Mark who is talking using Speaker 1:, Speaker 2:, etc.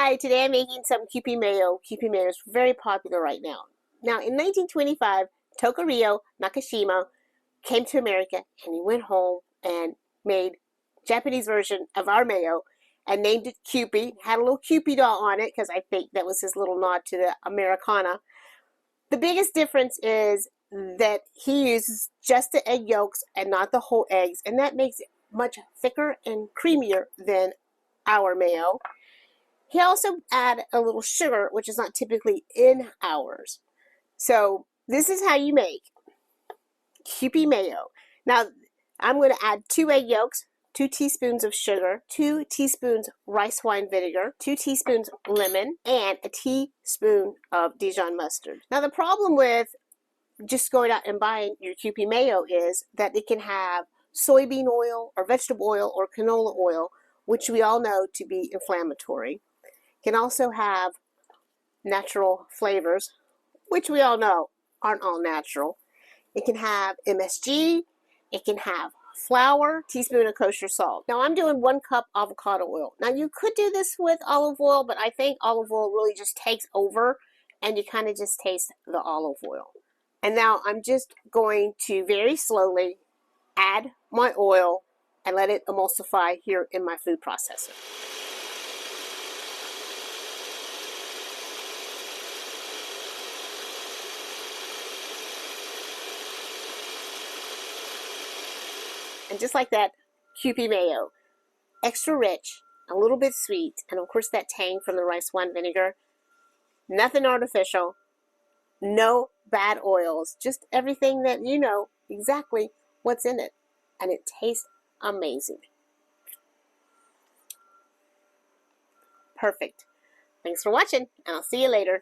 Speaker 1: Hi, today I'm making some Kewpie Mayo. Kewpie Mayo is very popular right now. Now, in 1925, Tokurio Nakashima came to America and he went home and made Japanese version of our mayo and named it Kewpie. Had a little Kewpie doll on it because I think that was his little nod to the Americana. The biggest difference is that he uses just the egg yolks and not the whole eggs, and that makes it much thicker and creamier than our mayo. He also added a little sugar, which is not typically in ours. So this is how you make Kewpie Mayo. Now, I'm going to add 2 egg yolks, 2 teaspoons of sugar, 2 teaspoons rice wine vinegar, 2 teaspoons lemon, and a teaspoon of Dijon mustard. Now, the problem with just going out and buying your Kewpie Mayo is that it can have soybean oil or vegetable oil or canola oil, which we all know to be inflammatory. It can also have natural flavors, which we all know aren't all natural. It can have MSG, it can have flour, teaspoon of kosher salt. Now I'm doing 1 cup avocado oil. Now you could do this with olive oil, but I think olive oil really just takes over and you kind of just taste the olive oil. And now I'm just going to very slowly add my oil and let it emulsify here in my food processor. And just like that, Kewpie Mayo. Extra rich, a little bit sweet, and of course that tang from the rice wine vinegar. Nothing artificial, no bad oils, just everything that you know exactly what's in it. And it tastes amazing. Perfect. Thanks for watching, and I'll see you later.